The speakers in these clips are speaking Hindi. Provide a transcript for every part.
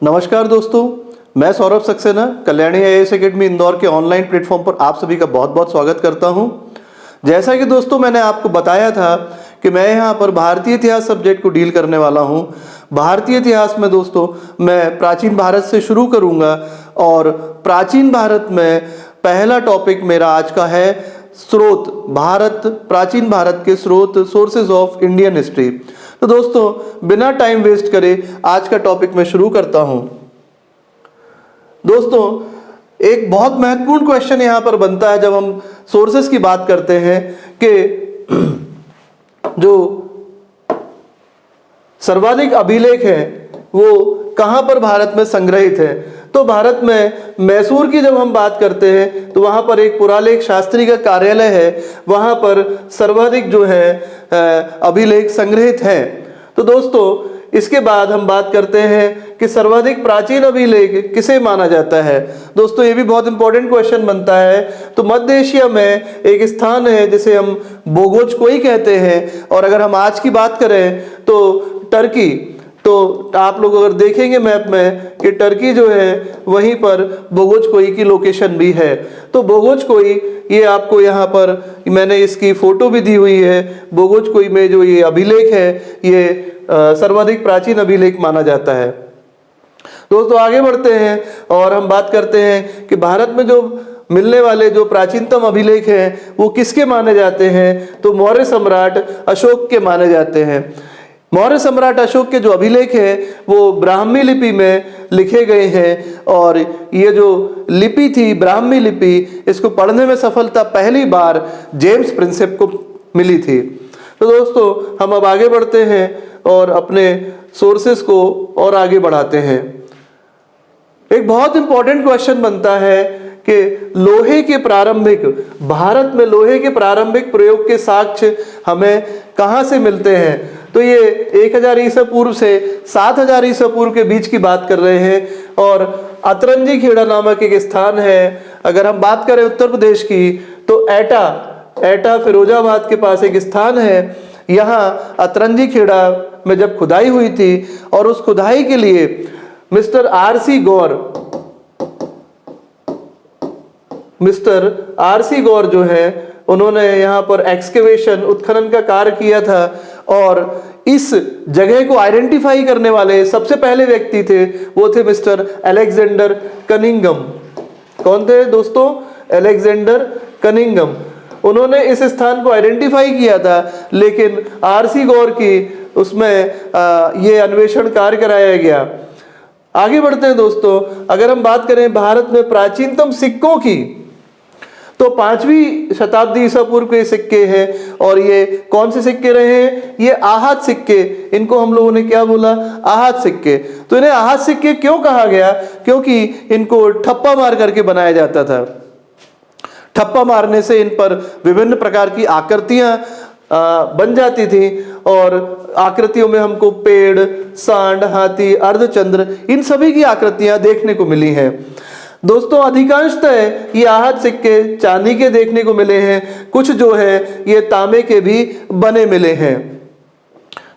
नमस्कार दोस्तों, मैं सौरभ सक्सेना कल्याणी आईएएस एकेडमी इंदौर के ऑनलाइन प्लेटफॉर्म पर आप सभी का बहुत बहुत स्वागत करता हूं। जैसा कि दोस्तों मैंने आपको बताया था कि मैं यहां पर भारतीय इतिहास सब्जेक्ट को डील करने वाला हूं। भारतीय इतिहास में दोस्तों मैं प्राचीन भारत से शुरू करूंगा और प्राचीन भारत में पहला टॉपिक मेरा आज का है स्रोत, प्राचीन भारत के स्रोत, सोर्सेज ऑफ इंडियन हिस्ट्री। तो दोस्तों बिना टाइम वेस्ट करे आज का टॉपिक मैं शुरू करता हूं। दोस्तों एक बहुत महत्वपूर्ण क्वेश्चन यहां पर बनता है जब हम सोर्सेस की बात करते हैं कि जो सर्वाधिक अभिलेख हैं वो कहां पर भारत में संग्रहित है। तो भारत में मैसूर की जब हम बात करते हैं तो वहां पर एक पुरालेख शास्त्री का कार्यालय है, वहां पर सर्वाधिक जो है अभिलेख संग्रहित हैं। तो दोस्तों इसके बाद हम बात करते हैं कि सर्वाधिक प्राचीन अभिलेख किसे माना जाता है। दोस्तों ये भी बहुत इंपॉर्टेंट क्वेश्चन बनता है। तो मध्य एशिया में एक स्थान है जिसे हम बोगोजकोई कहते हैं, और अगर हम आज की बात करें तो टर्की, तो आप लोग अगर देखेंगे मैप में कि टर्की जो है वहीं पर बोगोजकोई की लोकेशन भी है। तो बोगोजकोई ये आपको यहाँ पर मैंने इसकी फोटो भी दी हुई है। बोगोजकोई में जो ये अभिलेख है ये सर्वाधिक प्राचीन अभिलेख माना जाता है। दोस्तों आगे बढ़ते हैं और हम बात करते हैं कि भारत में जो मिलने वाले जो प्राचीनतम अभिलेख हैं वो किसके माने जाते हैं। तो मौर्य सम्राट अशोक के माने जाते हैं। मौर्य सम्राट अशोक के जो अभिलेख हैं वो ब्राह्मी लिपि में लिखे गए हैं, और ये जो लिपि थी ब्राह्मी लिपि, इसको पढ़ने में सफलता पहली बार जेम्स प्रिंसेप को मिली थी। तो दोस्तों हम अब आगे बढ़ते हैं और अपने सोर्सेस को और आगे बढ़ाते हैं। एक बहुत इंपॉर्टेंट क्वेश्चन बनता है कि लोहे के प्रारंभिक, भारत में लोहे के प्रारंभिक प्रयोग के साक्ष्य हमें कहाँ से मिलते हैं। तो ये 1000 ईसा पूर्व से 7000 ईसा पूर्व के बीच की बात कर रहे हैं, और अतरंजी खेड़ा नामक एक स्थान है। अगर हम बात करें उत्तर प्रदेश की तो एटा फिरोजाबाद के पास एक स्थान है। यहाँ अतरंजी खेड़ा में जब खुदाई हुई थी और उस खुदाई के लिए मिस्टर आर.सी. गौर जो है उन्होंने यहाँ पर एक्सकेवेशन, उत्खनन का कार्य किया था, और इस जगह को आइडेंटिफाई करने वाले सबसे पहले व्यक्ति थे वो थे मिस्टर अलेक्जेंडर कनिंघम। कौन थे दोस्तों? Alexander Cunningham. उन्होंने इस स्थान को आइडेंटिफाई किया था, लेकिन आर.सी. गौर की उसमें ये अन्वेषण कार्य कराया गया। आगे बढ़ते हैं दोस्तों। अगर हम बात करें भारत में प्राचीनतम सिक्कों की, तो 5वीं शताब्दी ईसा पूर्व के सिक्के हैं, और ये कौन से सिक्के रहे हैं? ये आहत सिक्के। इनको हम लोगों ने क्या बोला? आहत सिक्के। तो इन्हें आहत सिक्के क्यों कहा गया? क्योंकि इनको ठप्पा मार करके बनाया जाता था। ठप्पा मारने से इन पर विभिन्न प्रकार की आकृतियां बन जाती थी, और आकृतियों में हमको पेड़, सांड, हाथी, अर्धचंद्र, इन सभी की आकृतियां देखने को मिली हैं। दोस्तों अधिकांशतः ये आहत सिक्के चांदी के देखने को मिले हैं, कुछ जो है ये तांबे के भी बने मिले हैं।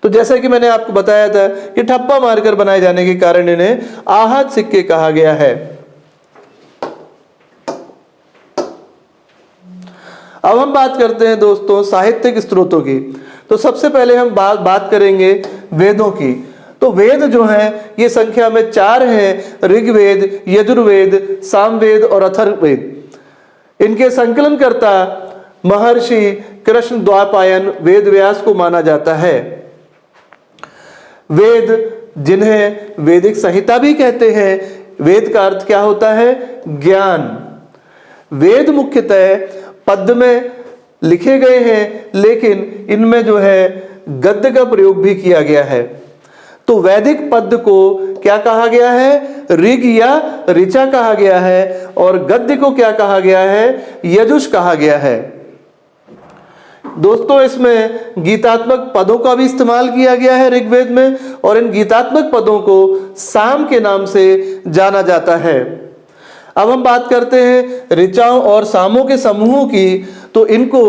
तो जैसा कि मैंने आपको बताया था कि ठप्पा मारकर बनाए जाने के कारण इन्हें आहत सिक्के कहा गया है। अब हम बात करते हैं दोस्तों साहित्यिक स्रोतों की। तो सबसे पहले हम बात करेंगे वेदों की। तो वेद जो हैं ये संख्या में 4 हैं: ऋग्वेद, यजुर्वेद, सामवेद और अथर्ववेद। इनके संकलनकर्ता महर्षि कृष्ण द्वापायन वेद व्यास को माना जाता है। वेद, जिन्हें वैदिक संहिता भी कहते हैं, वेद का अर्थ क्या होता है? ज्ञान। वेद मुख्यतः पद्य में लिखे गए हैं, लेकिन इनमें जो है गद्य का प्रयोग भी किया गया है। तो वैदिक पद्य को क्या कहा गया है? ऋग या ऋचा कहा गया है, और गद्य को क्या कहा गया है? यजुष कहा गया है। दोस्तों इसमें गीतात्मक पदों का भी इस्तेमाल किया गया है ऋग्वेद में, और इन गीतात्मक पदों को साम के नाम से जाना जाता है। अब हम बात करते हैं ऋचाओं और सामों के समूहों की। तो इनको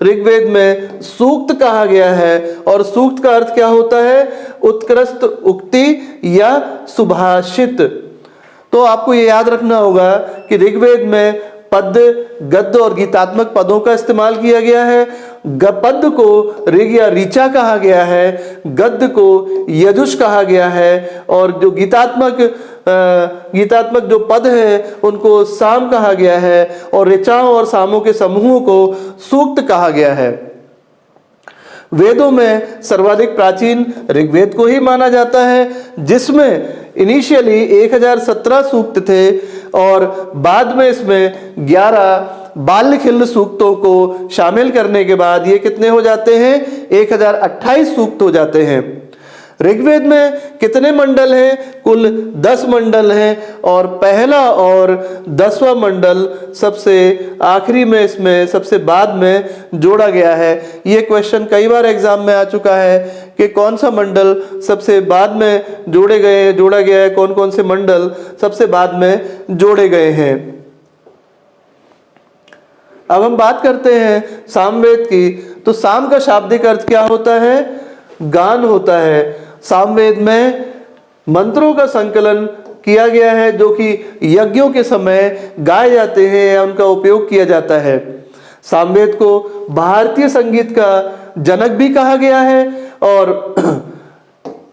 ऋग्वेद में सूक्त कहा गया है। और सूक्त का अर्थ क्या होता है? उत्कृष्ट उक्ति या सुभाषित। तो आपको ये याद रखना होगा कि ऋग्वेद में पद्य, गद्य और गीतात्मक पदों का इस्तेमाल किया गया है। पद्य को ऋग या ऋचा कहा गया है, गद्य को यजुष कहा गया है, और जो गीतात्मक जो पद हैं उनको साम कहा गया है, और ऋचाओं और सामों के समूहों को सूक्त कहा गया है। वेदों में सर्वाधिक प्राचीन ऋग्वेद को ही माना जाता है, जिसमें इनिशियली 1017 सूक्त थे और बाद में इसमें 11 बाल्यखिल्य सूक्तों को शामिल करने के बाद ये कितने हो जाते हैं? 1028 सूक्त हो जाते हैं। ऋग्वेद में कितने मंडल हैं? कुल 10 मंडल हैं, और पहला और 10वां मंडल सबसे आखिरी में, इसमें सबसे बाद में जोड़ा गया है। ये क्वेश्चन कई बार एग्जाम में आ चुका है कि कौन सा मंडल सबसे बाद में जोड़ा गया है, कौन कौन से मंडल सबसे बाद में जोड़े गए हैं। अब हम बात करते हैं सामवेद की। तो साम का शाब्दिक अर्थ क्या होता है? गान होता है। सामवेद में मंत्रों का संकलन किया गया है जो कि यज्ञों के समय गाए जाते हैं या उनका उपयोग किया जाता है। सामवेद को भारतीय संगीत का जनक भी कहा गया है, और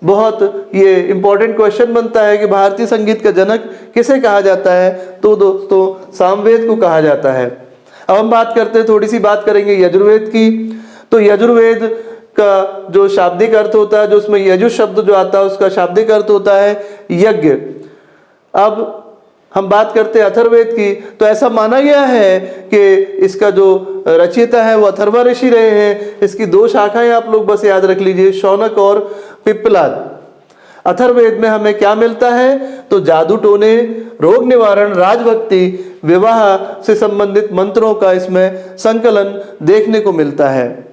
बहुत ये इंपॉर्टेंट क्वेश्चन बनता है कि भारतीय संगीत का जनक किसे कहा जाता है? तो दोस्तों सामवेद को कहा जाता है। अब हम बात करते हैं, थोड़ी सी बात करेंगे यजुर्वेद की। तो यजुर्वेद का जो शाब्दिक अर्थ होता है, जो उसमें यजुः शब्द जो आता है उसका शाब्दिक अर्थ होता है यज्ञ। अब हम बात करते हैं अथर्ववेद की। तो ऐसा माना गया है कि इसका जो रचयिता है वो अथर्वा ऋषि रहे हैं। इसकी 2 शाखाएं आप लोग बस याद रख लीजिए, शौनक और पिप्पलाद। अथर्ववेद में हमें क्या मिलता है? तो जादू टोने, रोग निवारण, राजभक्ति, विवाह से संबंधित मंत्रों का इसमें संकलन देखने को मिलता है।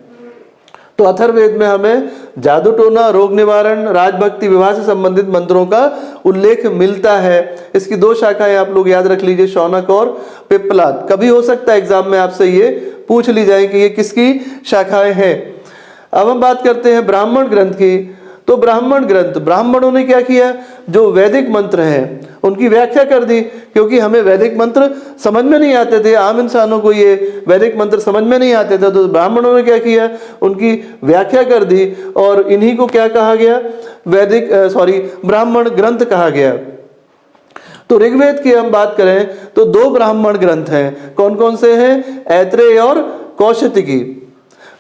तो अथर्ववेद में हमें जादू टोना, रोग निवारण, राजभक्ति, विवाह से संबंधित मंत्रों का उल्लेख मिलता है। इसकी 2 शाखाएं आप लोग याद रख लीजिए, शौनक और पिप्पलाद। कभी हो सकता है एग्जाम में आपसे ये पूछ ली जाए कि ये किसकी शाखाएं हैं। अब हम बात करते हैं ब्राह्मण ग्रंथ की। तो ब्राह्मण ग्रंथ, ब्राह्मणों ने क्या किया? जो वैदिक मंत्र हैं उनकी व्याख्या कर दी, क्योंकि हमें वैदिक मंत्र समझ में नहीं आते थे, आम इंसानों को ये वैदिक मंत्र समझ में नहीं आते थे। तो ब्राह्मणों ने क्या किया? उनकी व्याख्या कर दी, और इन्हीं को क्या कहा गया? ब्राह्मण ग्रंथ कहा गया। तो ऋग्वेद की हम बात करें तो 2 ब्राह्मण ग्रंथ हैं। कौन कौन से हैं? ऐत्रेय और कौशिकी।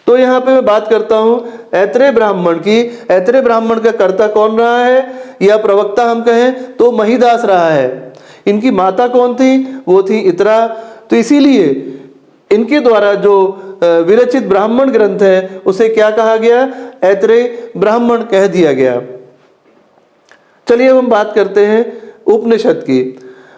तो यहाँ पे मैं बात करता हूँ ऐत्रेय ब्राह्मण की। ऐत्रेय ब्राह्मण का कर्ता कौन रहा है, या प्रवक्ता हम कहें तो महिदास रहा है। इनकी माता कौन थी? वो थी इत्रा। तो इसीलिए इनके द्वारा जो विरचित ब्राह्मण ग्रंथ है उसे क्या कहा गया? ऐत्रेय ब्राह्मण कह दिया गया। चलिए अब हम बात करते हैं उपनिषद की।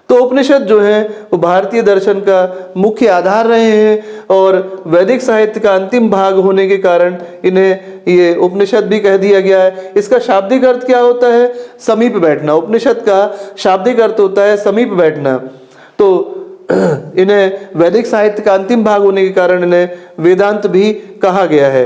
तो उपनिषद जो है वो भारतीय दर्शन का मुख्य आधार रहे हैं, और वैदिक साहित्य का अंतिम भाग होने के कारण इन्हें ये उपनिषद भी कह दिया गया है। इसका शाब्दिक अर्थ क्या होता है? समीप बैठना। उपनिषद का शाब्दिक अर्थ होता है समीप बैठना। तो इन्हें वैदिक साहित्य का अंतिम भाग होने के कारण इन्हें वेदांत भी कहा गया है।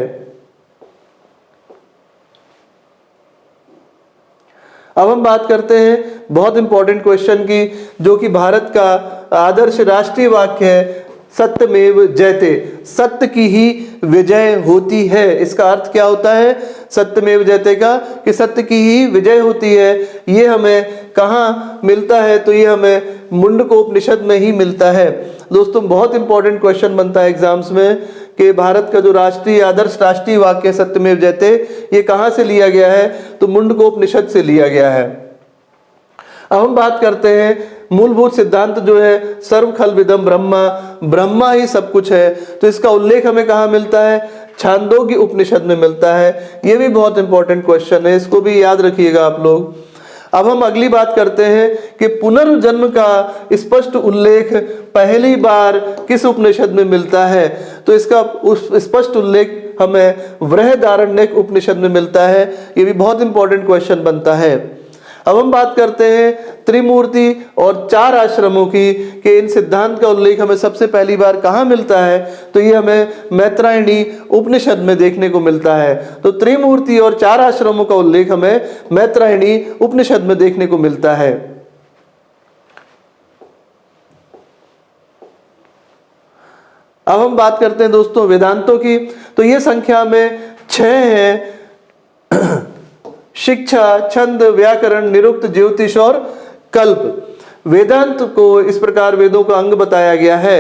अब हम बात करते हैं बहुत इंपॉर्टेंट क्वेश्चन की, जो कि भारत का आदर्श राष्ट्रीय वाक्य है, सत्यमेव जयते। सत्य की ही विजय होती है। इसका अर्थ क्या होता है सत्यमेव जयते का? कि सत्य की ही विजय होती है। ये हमें कहाँ मिलता है? तो ये हमें मुंडकोपनिषद में ही मिलता है। दोस्तों बहुत इंपॉर्टेंट क्वेश्चन बनता है एग्जाम्स में कि भारत का जो राष्ट्रीय आदर्श राष्ट्रीय वाक्य सत्यमेव जयते, ये कहाँ से लिया गया है? तो मुंडकोपनिषद से लिया गया है। अब हम बात करते हैं मूलभूत सिद्धांत जो है सर्व खल्विदम ब्रह्मा, ब्रह्मा ही सब कुछ है। तो इसका उल्लेख हमें कहाँ मिलता है? छांदोग्य उपनिषद में मिलता है। ये भी बहुत इंपॉर्टेंट क्वेश्चन है, इसको भी याद रखिएगा आप लोग। अब हम अगली बात करते हैं कि पुनर्जन्म का स्पष्ट उल्लेख पहली बार किस उपनिषद में मिलता है? तो इसका स्पष्ट उल्लेख हमें बृहदारण्यक उपनिषद में मिलता है। ये भी बहुत इंपॉर्टेंट क्वेश्चन बनता है। अब हम बात करते हैं त्रिमूर्ति और 4 आश्रमों की, कि इन सिद्धांत का उल्लेख हमें सबसे पहली बार कहाँ मिलता है, तो ये हमें मैत्रायणी उपनिषद में देखने को मिलता है। तो त्रिमूर्ति और 4 आश्रमों का उल्लेख हमें मैत्रायणी उपनिषद में देखने को मिलता है। अब हम बात करते हैं दोस्तों वेदांतों की, तो ये संख्या में 6 हैं। शिक्षा, छंद, व्याकरण, निरुक्त, ज्योतिष और कल्प। वेदांत को इस प्रकार वेदों का अंग बताया गया है।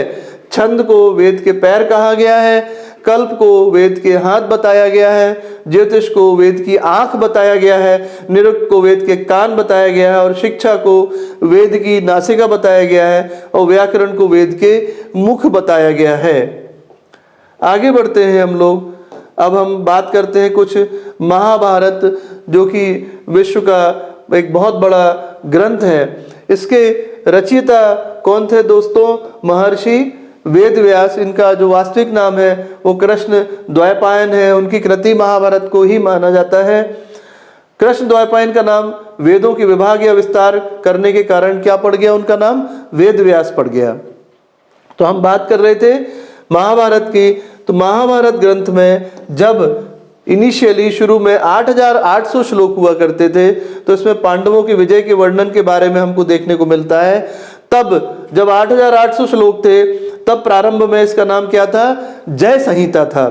छंद को वेद के पैर कहा गया है, कल्प को वेद के हाथ बताया गया है, ज्योतिष को वेद की आंख बताया गया है, निरुक्त को वेद के कान बताया गया है, और शिक्षा को वेद की नासिका बताया गया है, और व्याकरण को वेद के मुख बताया गया है। आगे बढ़ते हैं हम लोग। अब हम बात करते हैं कुछ महाभारत, जो कि विश्व का एक बहुत बड़ा ग्रंथ है। इसके रचयिता कौन थे दोस्तों? महर्षि वेदव्यास। इनका जो वास्तविक नाम है वो कृष्ण द्वैपायन है। उनकी कृति महाभारत को ही माना जाता है। कृष्ण द्वैपायन का नाम वेदों के विभाग या विस्तार करने के कारण क्या पड़ गया? उनका नाम वेदव्यास पड़ गया। तो हम बात कर रहे थे महाभारत की। तो महाभारत ग्रंथ में जब इनिशियली शुरू में 8800 श्लोक हुआ करते थे, तो इसमें पांडवों की विजय के वर्णन के बारे में हमको देखने को मिलता है। तब जब 8800 श्लोक थे, तब प्रारंभ में इसका नाम क्या था? जय संहिता था।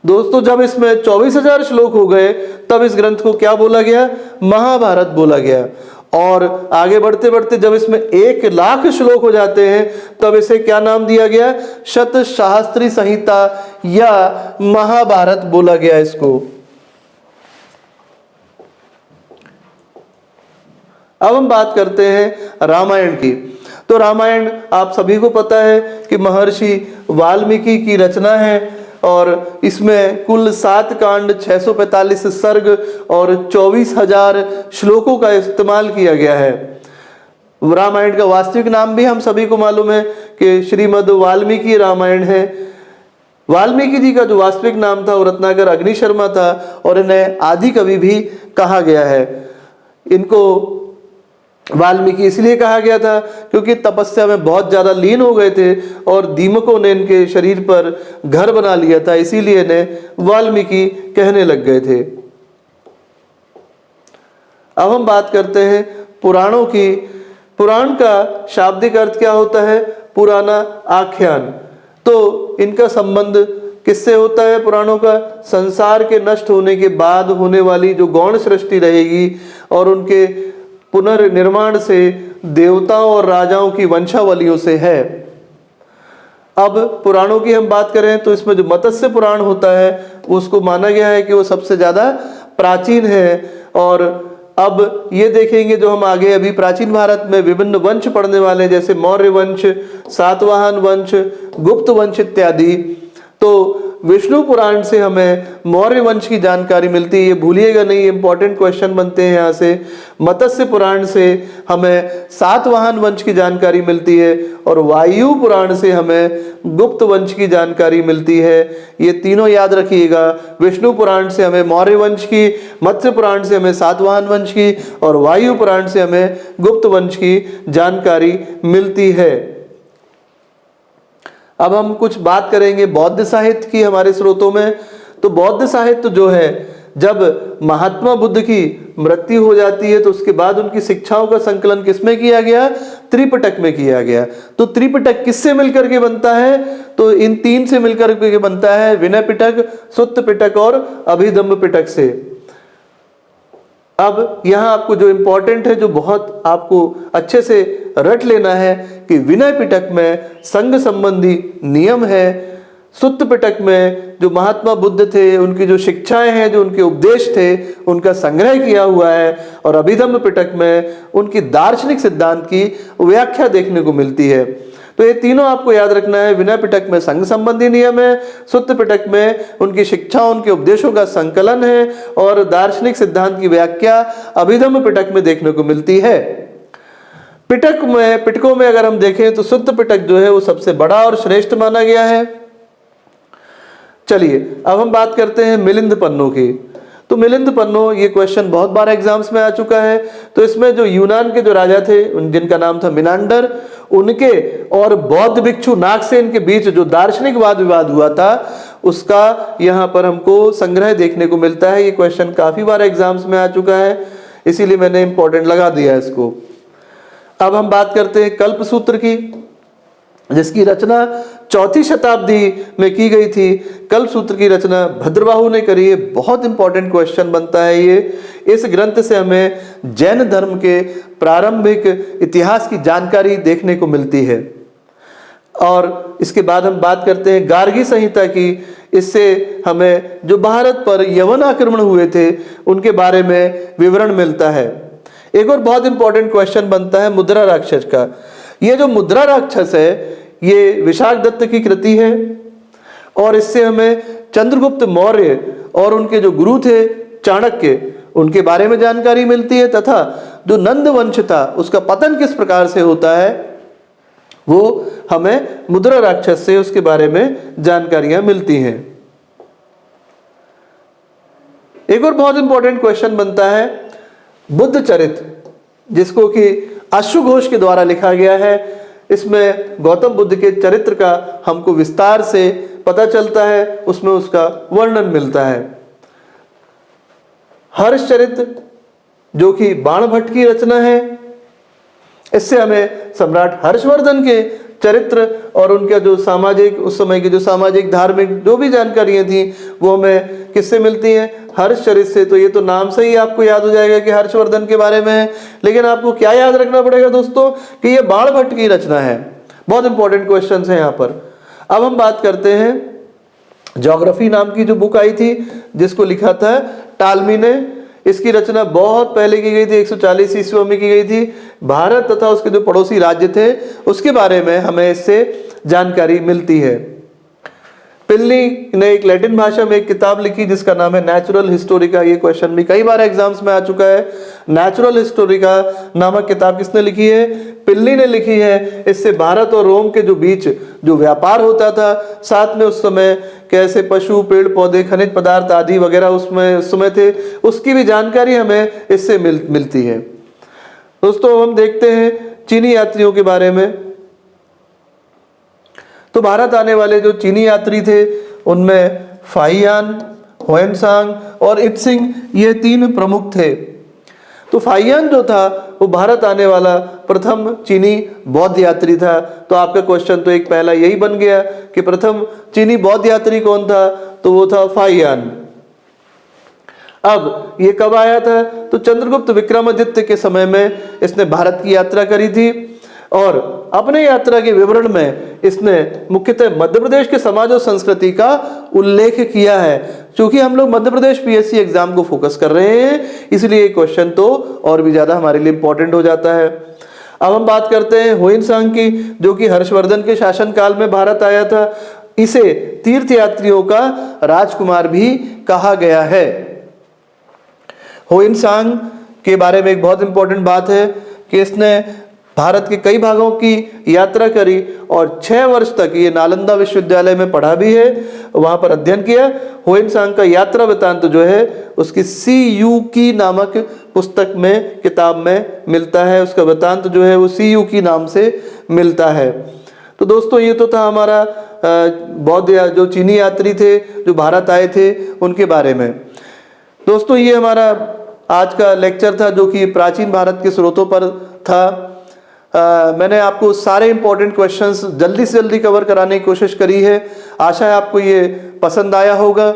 दोस्तों जब इसमें 24,000 श्लोक हो गए, तब इस ग्रंथ को क्या बोला गया? महाभारत बोला गया। और आगे बढ़ते बढ़ते जब इसमें 1,00,000 श्लोक हो जाते हैं, तब इसे क्या नाम दिया गया? शतशास्त्री संहिता या महाभारत बोला गया इसको। अब हम बात करते हैं रामायण की। तो रामायण आप सभी को पता है कि महर्षि वाल्मीकि की रचना है, और इसमें कुल 7 कांड, 645 सर्ग और 24,000 श्लोकों का इस्तेमाल किया गया है। रामायण का वास्तविक नाम भी हम सभी को मालूम है कि श्रीमद् वाल्मीकि रामायण है। वाल्मीकि जी का जो वास्तविक नाम था वो रत्नाकर अग्निशर्मा था, और इन्हें आदि कवि भी कहा गया है। इनको वाल्मीकि इसलिए कहा गया था क्योंकि तपस्या में बहुत ज्यादा लीन हो गए थे, और दीमकों ने इनके शरीर पर घर बना लिया था, इसीलिए इन्हें वाल्मीकि कहने लग गए थे। अब हम बात करते हैं पुराणों की। पुराण का शाब्दिक अर्थ क्या होता है? पुराना, आख्यान। तो इनका संबंध किससे होता है पुराणों का? संसार के नष्ट होने के बाद होने वाली जो गौण सृष्टि रहेगी, और उनके पुनर्निर्माण से, देवताओं और राजाओं की वंशावलियों से है। अब पुराणों की हम बात करें तो इसमें जो मत्स्य पुराण होता है, उसको माना गया है कि वो सबसे ज्यादा प्राचीन है। और अब ये देखेंगे जो हम आगे अभी प्राचीन भारत में विभिन्न वंश पढ़ने वाले, जैसे मौर्य वंश, सातवाहन वंश, गुप्त वंश इत्यादि। तो विष्णु पुराण से हमें मौर्य वंश की जानकारी मिलती है, ये भूलिएगा नहीं, इंपॉर्टेंट क्वेश्चन बनते हैं यहाँ से। मत्स्य पुराण से हमें सातवाहन वंश की जानकारी मिलती है, और वायु पुराण से हमें गुप्त वंश की जानकारी मिलती है। ये तीनों याद रखिएगा। विष्णु पुराण से हमें मौर्य वंश की, मत्स्य पुराण से हमें सातवाहन वंश की, और वायु पुराण से हमें गुप्त वंश की जानकारी मिलती है। अब हम कुछ बात करेंगे बौद्ध साहित्य की हमारे स्रोतों में। तो बौद्ध साहित्य जो है, जब महात्मा बुद्ध की मृत्यु हो जाती है, तो उसके बाद उनकी शिक्षाओं का संकलन किसमें किया गया? त्रिपिटक में किया गया। तो त्रिपिटक किससे मिलकर के बनता है? तो इन 3 से मिलकर के बनता है, विनय पिटक, सुत्त पिटक और अभिधम्म पिटक से। अब यहाँ आपको जो इंपॉर्टेंट है, जो बहुत आपको अच्छे से रट लेना है, कि विनय पिटक में संघ संबंधी नियम है, सुत्त पिटक में जो महात्मा बुद्ध थे उनकी जो शिक्षाएं हैं, जो उनके उपदेश थे, उनका संग्रह किया हुआ है, और अभिधम्म पिटक में उनकी दार्शनिक सिद्धांत की व्याख्या देखने को मिलती है। तो ये तीनों आपको याद रखना है। विनय पिटक में संघ संबंधी नियम है, सुत्त पिटक में उनकी शिक्षाओं, उनके उपदेशों का संकलन है, और दार्शनिक सिद्धांत की व्याख्या अभिधम्म पिटक में देखने को मिलती है। पिटकों में अगर हम देखें तो सुत्त पिटक जो है वो सबसे बड़ा और श्रेष्ठ माना गया है। चलिए अब हम बात करते हैं मिलिंद पन्नों की। तो मिलिंद पन्नो, ये क्वेश्चन बहुत बार एग्जाम्स में आ चुका है। तो इसमें जो यूनान के जो राजा थे जिनका नाम था मिनांडर, उनके और बौद्ध भिक्षु नागसेन के बीच जो दार्शनिक वाद विवाद हुआ था, उसका यहाँ पर हमको संग्रह देखने को मिलता है। ये क्वेश्चन काफी बार एग्जाम्स में आ चुका है, इसीलिए मैंने इंपॉर्टेंट लगा दिया है इसको। अब हम बात करते हैं कल्प सूत्र की, जिसकी रचना 4वीं शताब्दी में की गई थी। कल्प सूत्र की रचना भद्रबाहु ने करी है। बहुत इंपॉर्टेंट क्वेश्चन बनता है ये। इस ग्रंथ से हमें जैन धर्म के प्रारंभिक इतिहास की जानकारी देखने को मिलती है। और इसके बाद हम बात करते हैं गार्गी संहिता की। इससे हमें जो भारत पर यवन आक्रमण हुए थे उनके बारे में विवरण मिलता है। एक और बहुत इंपॉर्टेंट क्वेश्चन बनता है मुद्रा राक्षस का। ये जो मुद्रा राक्षस है ये विशाखदत्त की कृति है और इससे हमें चंद्रगुप्त मौर्य और उनके जो गुरु थे चाणक्य, उनके बारे में जानकारी मिलती है, तथा जो नंद वंश था उसका पतन किस प्रकार से होता है वो हमें मुद्रा राक्षस से उसके बारे में जानकारियां मिलती हैं। एक और बहुत इंपॉर्टेंट क्वेश्चन बनता है बुद्ध चरित्र, जिसको कि अश्व घोष के द्वारा लिखा गया है। इसमें गौतम बुद्ध के चरित्र का हमको विस्तार से पता चलता है, उसमें उसका वर्णन मिलता है। हर्ष चरित्र जो कि बाणभट्ट की रचना है, इससे हमें सम्राट हर्षवर्धन के चरित्र और उनका जो सामाजिक, उस समय की जो सामाजिक धार्मिक जो भी जानकारियां थी वो हमें किससे मिलती हैं, हर्ष चरित्र से। तो ये तो नाम से ही आपको याद हो जाएगा कि हर्षवर्धन के बारे में है, लेकिन आपको क्या याद रखना पड़ेगा दोस्तों कि ये बाणभट्ट की रचना है। बहुत इंपॉर्टेंट क्वेश्चन है यहाँ पर। अब हम बात करते हैं ज्योग्राफी नाम की जो बुक आई थी जिसको लिखा था टालमी ने। इसकी रचना बहुत पहले की गई थी, 140 ईस्वी में की गई थी। भारत तथा उसके जो पड़ोसी राज्य थे उसके बारे में हमें इससे जानकारी मिलती है। पिल्ली ने एक लैटिन भाषा में एक किताब लिखी जिसका नाम है नेचुरल हिस्टोरिका। ये क्वेश्चन भी कई बार एग्जाम्स में आ चुका है। नेचुरल हिस्टोरिका नामक किताब किसने लिखी है? पिल्ली ने लिखी है। इससे भारत और रोम के जो बीच जो व्यापार होता था, साथ में उस समय कैसे पशु, पेड़ पौधे, खनिज पदार्थ आदि वगैरह उसमें उस समय थे, उसकी भी जानकारी हमें इससे मिलती है। दोस्तों हम देखते हैं चीनी यात्रियों के बारे में। तो भारत आने वाले जो चीनी यात्री थे उनमें फाहियान, हुएनसांग और इत्सिंग ये 3 प्रमुख थे। तो फाहियान जो था वो भारत आने वाला प्रथम चीनी बौद्ध यात्री था। तो आपका क्वेश्चन तो एक पहला यही बन गया कि प्रथम चीनी बौद्ध यात्री कौन था, तो वो था फाहियान। अब ये कब आया था? तो चंद्रगुप्त विक्रमादित्य के समय में इसने भारत की यात्रा करी थी और अपने यात्रा के विवरण में इसने मुख्यतः मध्य प्रदेश के समाज और संस्कृति का उल्लेख किया है। क्योंकि हम लोग मध्य प्रदेश पीएससी एग्जाम को फोकस कर रहे हैं, इसलिए क्वेश्चन तो और भी ज्यादा हमारे लिए इंपॉर्टेंट हो जाता है। अब हम बात करते हैं हुएनसांग की, जो कि हर्षवर्धन के शासनकाल में भारत आया था। इसे तीर्थ यात्रियों का राजकुमार भी कहा गया है। हुएनसांग के बारे में एक बहुत इंपॉर्टेंट बात है कि इसने भारत के कई भागों की यात्रा करी और 6 वर्ष तक ये नालंदा विश्वविद्यालय में पढ़ा भी है, वहां पर अध्ययन किया। हुएनसांग का यात्रा वृत्तांत जो है उसकी सी यू की नामक पुस्तक में, किताब में मिलता है। उसका वृत्तांत जो है वो सी यू की नाम से मिलता है। तो दोस्तों ये तो था हमारा बौद्ध जो चीनी यात्री थे जो भारत आए थे उनके बारे में। दोस्तों ये हमारा आज का लेक्चर था जो कि प्राचीन भारत के स्रोतों पर था। मैंने आपको सारे इंपॉर्टेंट क्वेश्चंस जल्दी से जल्दी कवर कराने की कोशिश करी है। आशा है आपको ये पसंद आया होगा।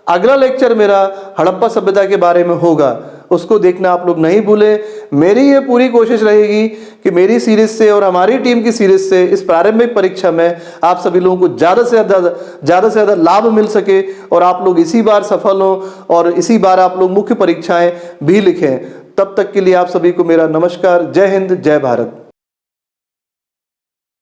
अगला लेक्चर मेरा हड़प्पा सभ्यता के बारे में होगा, उसको देखना आप लोग नहीं भूलें। मेरी ये पूरी कोशिश रहेगी कि मेरी सीरीज से और हमारी टीम की सीरीज से इस प्रारंभिक परीक्षा में आप सभी लोगों को ज़्यादा से ज़्यादा लाभ मिल सके और आप लोग इसी बार सफल हों और इसी बार आप लोग मुख्य परीक्षाएं भी लिखें। तब तक के लिए आप सभी को मेरा नमस्कार। जय हिंद, जय भारत।